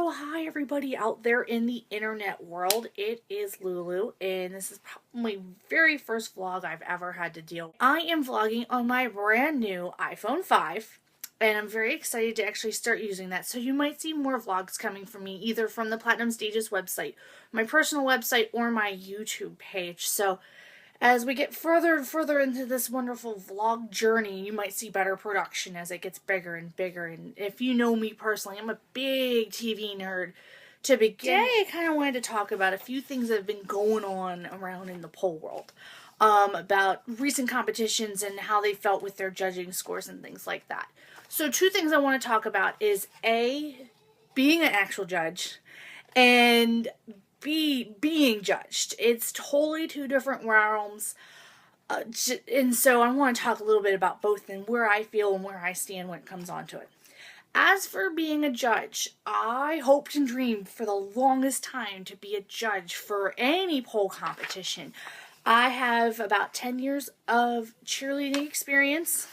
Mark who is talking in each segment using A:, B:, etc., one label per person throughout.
A: So hi everybody out there in the internet world. It is Lulu and this is probably my very first vlog I've ever had to deal with. I am vlogging on my brand new iPhone 5 and I'm very excited to actually start using that. So you might see more vlogs coming from me either from the Platinum Stages website, my personal website, or my YouTube page. So as we get further and further into this wonderful vlog journey, you might see better production as it gets bigger and bigger. And if you know me personally, I'm a big TV nerd. To begin, I kind of wanted to talk about a few things that have been going on around in the pole world. About recent competitions and how they felt with their judging scores and things like that. So two things I want to talk about is A, being an actual judge, and being judged. It's totally two different realms. And so I want to talk a little bit about both and where I feel and where I stand when it comes on to it. As for being a judge, I hoped and dreamed for the longest time to be a judge for any pole competition. I have about 10 years of cheerleading experience.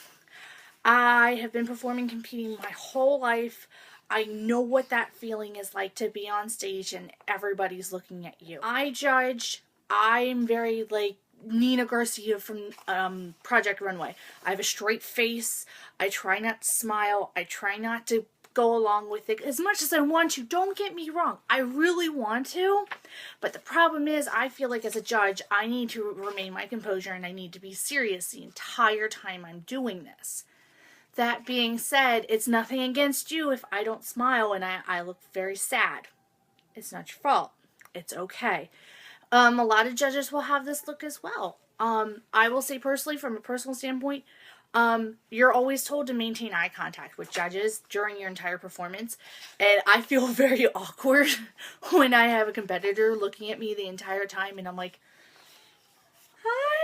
A: I have been performing, competing my whole life. I know what that feeling is like to be on stage and everybody's looking at you. I judge. I'm very like Nina Garcia from Project Runway. I have a straight face. I try not to smile. I try not to go along with it as much as I want to. Don't get me wrong. I really want to. But the problem is I feel like as a judge, I need to remain my composure and I need to be serious the entire time I'm doing this. That being said, it's nothing against you if I don't smile and I look very sad. It's not your fault. It's okay. A lot of judges will have this look as well. I will say personally, from a personal standpoint, you're always told to maintain eye contact with judges during your entire performance. And I feel very awkward when I have a competitor looking at me the entire time and I'm like, hi.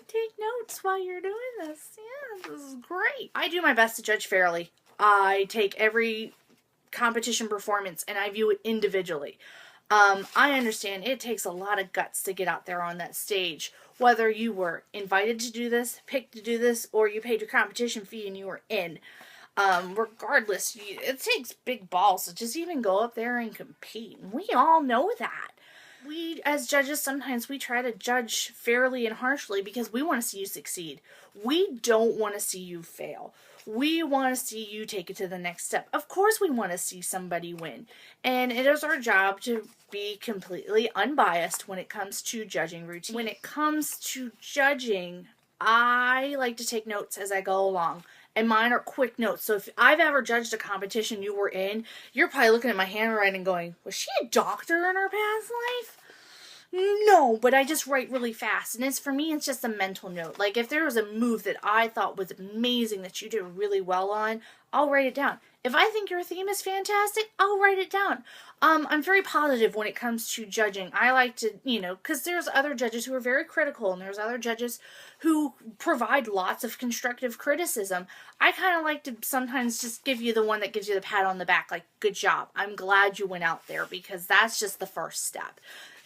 A: Take notes while you're doing this. Yeah, this is great. I do my best to judge fairly. I take every competition performance and I view it individually. I understand it takes a lot of guts to get out there on that stage. Whether you were invited to do this, picked to do this, or you paid your competition fee and you were in. Regardless, it takes big balls to just even go up there and compete. We all know that. We, as judges, sometimes we try to judge fairly and harshly because we want to see you succeed. We don't want to see you fail. We want to see you take it to the next step. Of course we want to see somebody win. And it is our job to be completely unbiased when it comes to judging routine. When it comes to judging, I like to take notes as I go along. And mine are quick notes. So if I've ever judged a competition you were in, you're probably looking at my handwriting going, was she a doctor in her past life? No, but I just write really fast. And for me, it's just a mental note. Like if there was a move that I thought was amazing that you did really well on, I'll write it down. If I think your theme is fantastic, I'll write it down. I'm very positive when it comes to judging. I like to, because there's other judges who are very critical and there's other judges who provide lots of constructive criticism. I kind of like to sometimes just give you the one that gives you the pat on the back, like, good job. I'm glad you went out there because that's just the first step.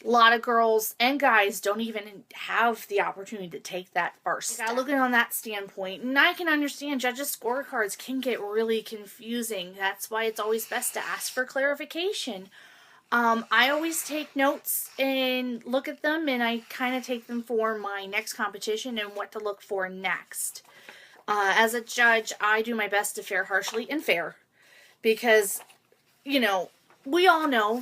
A: A lot of girls and guys don't even have the opportunity to take that first step. Look at it on that standpoint. And I can understand judges' scorecards can get really confusing. That's why it's always best to ask for clarification. I always take notes and look at them and I kind of take them for my next competition and what to look for next. As a judge, I do my best to fare harshly and fair because, we all know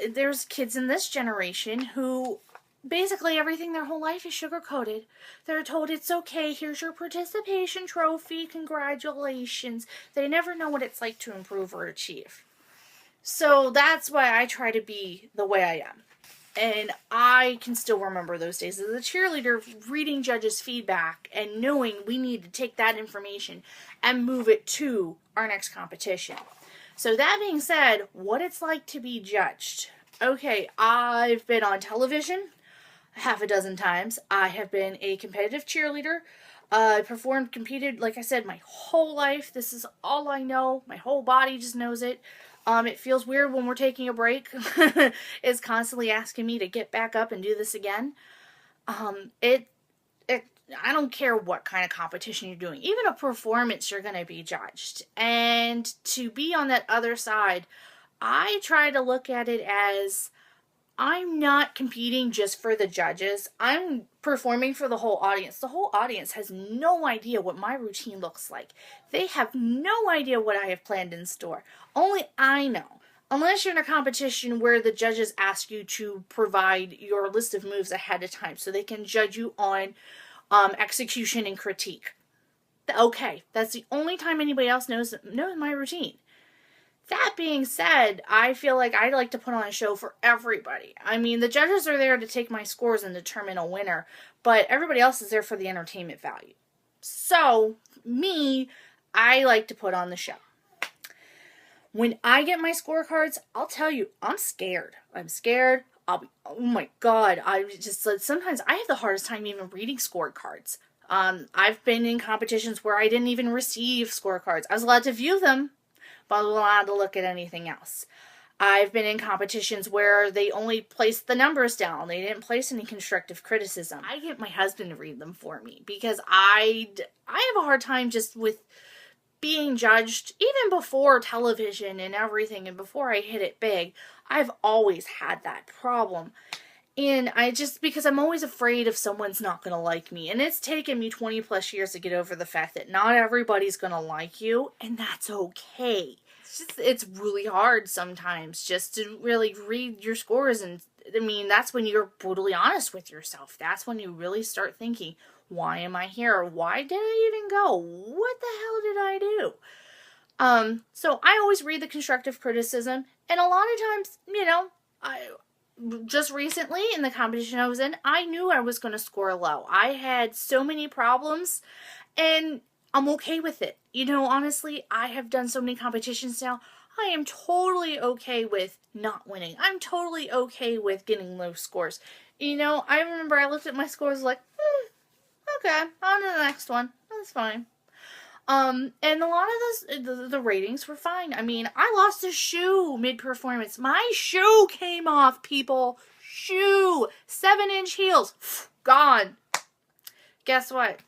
A: there's kids in this generation who basically everything their whole life is sugar-coated. They're told it's okay, here's your participation trophy, congratulations. They never know what it's like to improve or achieve. So that's why I try to be the way I am. And I can still remember those days as a cheerleader reading judges' feedback and knowing we need to take that information and move it to our next competition. So that being said, what it's like to be judged. Okay, I've been on television half a dozen times. I have been a competitive cheerleader. I competed, like I said, my whole life. This is all I know. My whole body just knows it. It feels weird when we're taking a break. It's constantly asking me to get back up and do this again. I don't care what kind of competition you're doing. Even a performance, you're going to be judged. And to be on that other side, I try to look at it as I'm not competing just for the judges. I'm performing for the whole audience. The whole audience has no idea what my routine looks like. They have no idea what I have planned in store. Only I know. Unless you're in a competition where the judges ask you to provide your list of moves ahead of time so they can judge you on execution and critique. Okay, that's the only time anybody else knows my routine. That being said, I feel like I like to put on a show for everybody. I mean, the judges are there to take my scores and determine a winner, but everybody else is there for the entertainment value. So, me, I like to put on the show. When I get my scorecards, I'll tell you, I'm scared. Oh my God. Sometimes I have the hardest time even reading scorecards. I've been in competitions where I didn't even receive scorecards. I was allowed to view them, but I was allowed to look at anything else. I've been in competitions where they only placed the numbers down. They didn't place any constructive criticism. I get my husband to read them for me because I have a hard time just with being judged. Even before television and everything and before I hit it big, I've always had that problem. And because I'm always afraid if someone's not going to like me. And it's taken me 20 plus years to get over the fact that not everybody's going to like you. And that's okay. It's really hard sometimes just to really read your scores. And I mean, that's when you're brutally honest with yourself. That's when you really start thinking, why am I here? Why did I even go? What the hell did I do? So I always read the constructive criticism. And a lot of times, just recently in the competition I was in, I knew I was going to score low. I had so many problems and I'm okay with it. Honestly, I have done so many competitions now. I am totally okay with not winning. I'm totally okay with getting low scores. I remember I looked at my scores like, okay, on to the next one. That's fine. And a lot of the ratings were fine. I mean, I lost a shoe mid-performance. My shoe came off, people. Shoe. 7-inch heels. Gone. Guess what?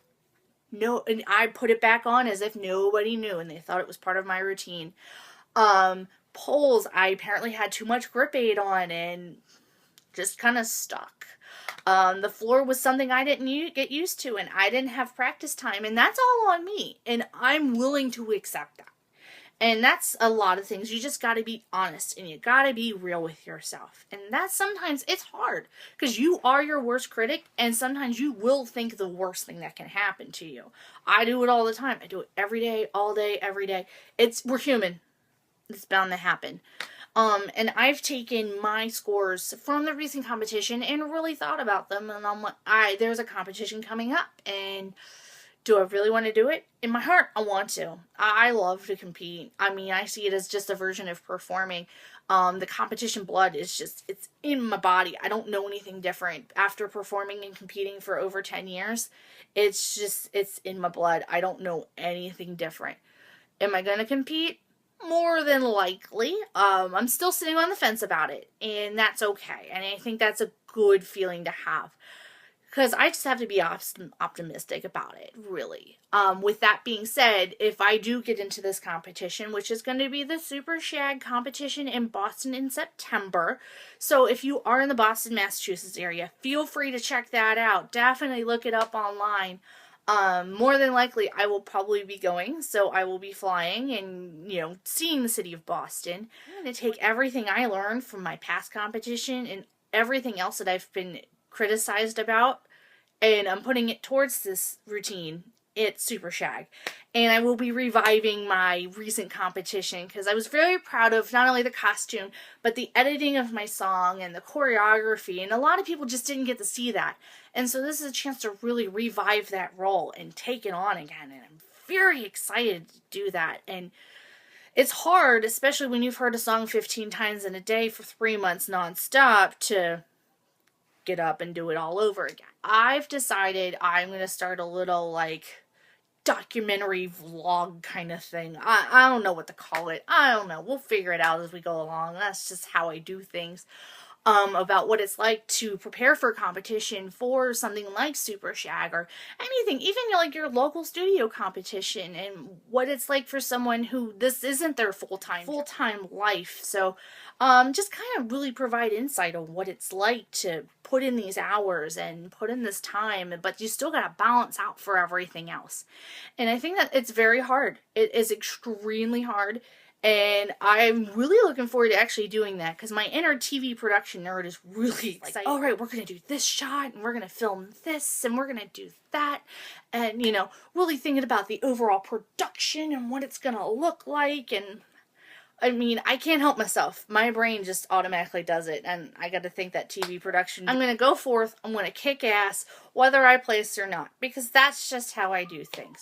A: No, and I put it back on as if nobody knew, and they thought it was part of my routine. Poles, I apparently had too much grip aid on, and just kind of stuck. The floor was something I didn't get used to, and I didn't have practice time, and that's all on me, and I'm willing to accept that. And that's a lot of things. You just got to be honest, and you got to be real with yourself. And that's sometimes, it's hard, because you are your worst critic, and sometimes you will think the worst thing that can happen to you. I do it all the time. I do it every day, all day, every day. We're human. It's bound to happen. And I've taken my scores from the recent competition and really thought about them. And I'm like, there's a competition coming up. And do I really want to do it? In my heart, I want to. I love to compete. I mean, I see it as just a version of performing. The competition blood is it's in my body. I don't know anything different. After performing and competing for over 10 years, it's in my blood. I don't know anything different. Am I going to compete? More than likely. I'm still sitting on the fence about it, and that's okay. And I think that's a good feeling to have, because I just have to be optimistic about it, really. With that being said, if I do get into this competition, which is going to be the Super Shag competition in Boston in September, so if you are in the Boston, Massachusetts area, feel free to check that out. Definitely look it up online. More than likely, I will probably be going, so I will be flying and, seeing the city of Boston. I'm going to take everything I learned from my past competition and everything else that I've been criticized about, and I'm putting it towards this routine. It's Super Shag. And I will be reviving my recent competition because I was very proud of not only the costume, but the editing of my song and the choreography. And a lot of people just didn't get to see that. And so this is a chance to really revive that role and take it on again. And I'm very excited to do that. And it's hard, especially when you've heard a song 15 times in a day for 3 months nonstop, to get up and do it all over again. I've decided I'm going to start a little, documentary vlog kind of thing. I don't know what to call it. I don't know. We'll figure it out as we go along. That's just how I do things. about what it's like to prepare for competition for something like Super Shag or anything, even like your local studio competition, and what it's like for someone who this isn't their full-time life. So just kind of really provide insight on what it's like to put in these hours and put in this time, but you still got to balance out for everything else. And I think that it's very hard. It is extremely hard. And I'm really looking forward to actually doing that, because my inner TV production nerd is really excited. Like, all right, we're going to do this shot, and we're going to film this, and we're going to do that. And, you know, really thinking about the overall production and what it's going to look like. And, I mean, I can't help myself. My brain just automatically does it. And I got to think that TV production, I'm going to go forth, I'm going to kick ass, whether I place or not. Because that's just how I do things.